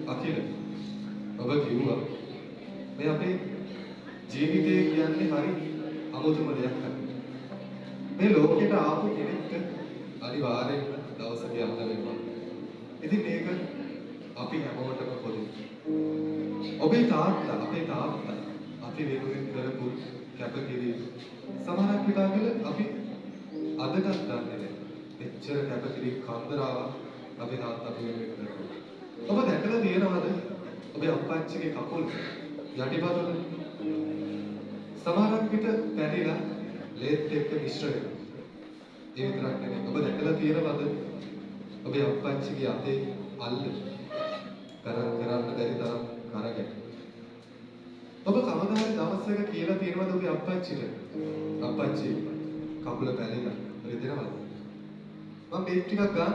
අකිල ඔබ කිව්වා මේ අපේ ජීවිතය කියන්නේ හරි අමුතුම දෙයක් තමයි. මේ ලෝකෙට ආපු කෙනෙක්ට අනිවාර්යෙන්ම දවසක යන්න වෙනවා. ඉතින් මේක අපි හැමෝටම පොදුයි. අපේ තාත්තා අපි වෙනුවෙන් කරපු කැපකිරීම සමහරක් විටාවල අපි අදටත් දන්නේ නැහැ. එච්චර කැපකිරීම කන්දරාවක් අපේ තාත්තා අපි වෙනුවෙන් කරනවා. ඔබ දැකලා තියෙනවද? ඔබේ අප්පච්චිගේ කකුල් යටිපතුල සමහරක් විට පැරිලා ලේත් එක්ක මිශ්‍ර වෙනවා. ඒ විතරක් නෙවෙයි. ඔබ දැකලා තියෙනවද? ඔබේ අප්පච්චිගේ අතේ අල්ල කරන්න බැරි තරම් කරගැට. ඔබ කවදා හරි දවසක කියලා තියෙනවද ඔබේ අප්පච්චිට? අප්පච්චි කකුල පැලිලා රිදෙනවද? මම මේක ටිකක් ගන්න.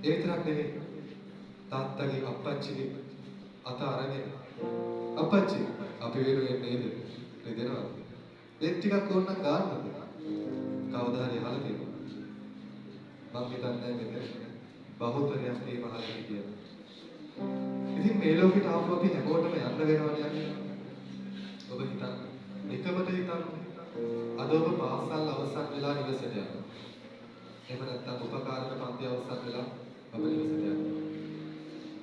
ඒ විතරක් නෙවෙයි. තාත්තගේ අප්පච්චිගේ අත අරගෙන අප්පච්චි අපි වෙනුවෙන් නේද රිදෙනවද? මේක ටිකක් ඕනනම් ගන්නද? කවදා හරි අහලා තියෙනවද? මම හිතන්නේ මෙතන බහුතරයක් මේ මහලෙන් කියලා. ඉතින් මේ ලෝකෙට ආපු අපි හැමෝටම යන්න වෙනවනේ යන්නේ. ඔබ හිතන්න. එකමත හිතන්න. අද ඔබ පාසල් අවසන් වෙලා නිවසට යනවා. එහෙම නැත්නම් උපකාරක පන්ති අවසන් වෙලා ඔබ නිවසට යනවා.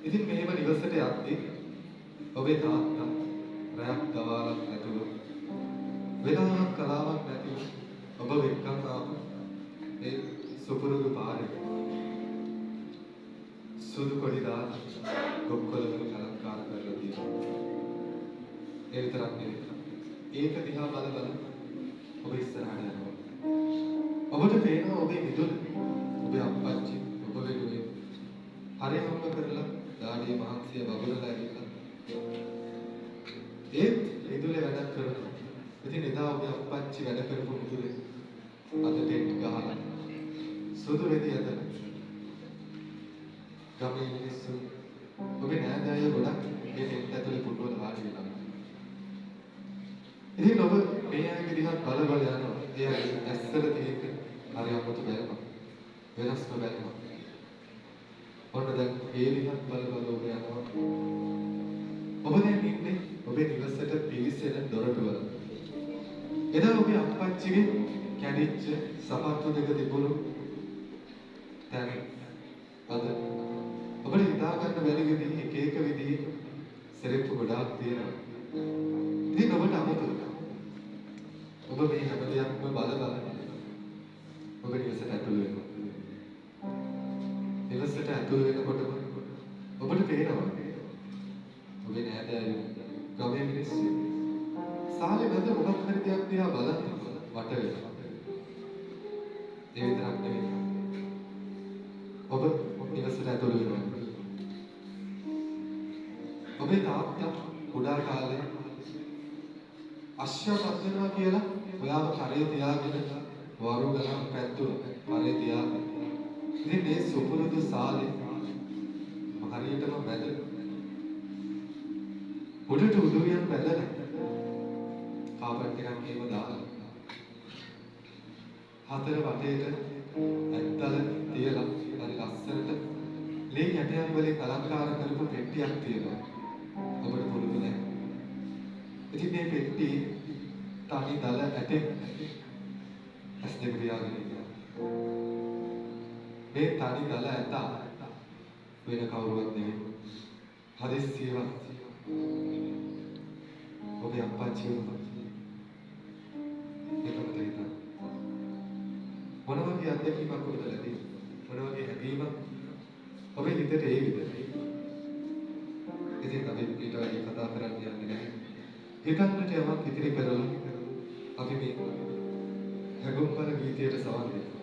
ඉතින් මෙහෙම නිවසට යද්දී ඔබේ තාත්තා රැයක් දවාලක් නැතුව වෙලාවක් කලාවක් නැතිව ඔබ වෙක්කම් ආපු ඒ සුපුරුදු පාරේ සුදු කොඩි දාලා ගොක්කොලවල කලංකාර කරලා තියෙනවා. ඒ විතරක් නෙවෙයි. ඒක දිහා බල ඔබ ඉස්සරහට යනවා. ඔබට පේනවා ඔබේ මිතුරු ඔබේ අප්පච්චි ඔබ වෙනුවෙන් හරියම කරලා දාඩිය මහන්සිය වගුරලා ඇවිල්ලා ඒත් ඉදුලේ වැඩ කරනවා. ඉතින් එදා ඔබේ අප්පච්චි වැඩ කරපු මිතුරේ අද ටෙන්ට් ගහලා සුදු රෙදි ඇදලා ගමේ මිනිස්සු ඔබේ නෑදෑයෝ ගොඩක් මේ ටෙන්ට් ඇතුලේ පුටුවල වාඩි වෙලා. ඉතින් ඔබ මේ අයගේ දිහා බල යනවා. ඒ අය ඇස්සල තියෙක හරි අමුතු බැලමක්. වෙනස්ම බැලමක්. ඔන්න දැන් ඒ දිහා බල ඔබ යනවා. ඔබ දැන් ඉන්නේ ඔබේ නිවසට පිවිසෙන දොරටුවල. එදා ඔබේ අප්පච්චිගේ කැඩිච්ච සපත්තු දෙක තිබුණු තැන අද ඔබට හිතා ගන්න බැරි විදිහේ එක විදිහේ සෙරෙප්පු ගොඩාක් තියෙනවා. ඉතින් ඔබට අමතක ඔබ මේ හැම දෙයක්ම බල ඔබ නිවසට ඇතුළු වෙනවා. නිවසට ඇතුළු වෙනකොටම ඔබට පේනවා ඔබේ නෑදෑයෝ ගමේ මිනිස්සු සාලේ මැද මොකක් හරි දෙයක් දිහා බලන් වට වෙනවා. ඒ විතරක් නෙවෙයි. ඔබ නිවසට ඇතුළු වෙනවා. ඔබේ තාත්තා කුඩා කාලේ අශ්වපත් වෙනවා කියලා ඔයාව කරේ තියාගෙන වරු ගණන් පැද්දුවා. කරේ තියාගෙන. ඉතින් මේ සුපුරුදු සාලේ හරියටම මැද උඩට උඩුවියන් බැලලා කාපට් එකක් එහෙම දාලා හතර වටේට ඇත්තල තියලා හරි ලස්සනට ලේ යටයන් වලින් අලංකාර කරපු පෙට්ටියක් තියෙනවා. ඔබට පුරුදු නැහැ. ඉතින් මේ පෙට්ටි තනි දල ඇටෙක් ඇස් දෙක පියාගෙන ඉන්නවා. මේ තනි දල ඇට වෙන කවුරුවත් නෙවෙයි. හදිස්සියවත් ඔබේ අප්පච්චි ඒකම තේිතා. මොන වගේ අත්දැකීමක් ඔබට ලැබෙන්නේ? මොන වගේ හැඟීමක් ඔබේ හිතට ඒවිද? ඉතින් අපි ඊට වඩා කතා කරන්න යන්නේ නැහැ. හිතන්නට යමක් ඉතිරි කරලා අපි මේ හැඟුම්පර ගීතයට සවන් දෙනවා.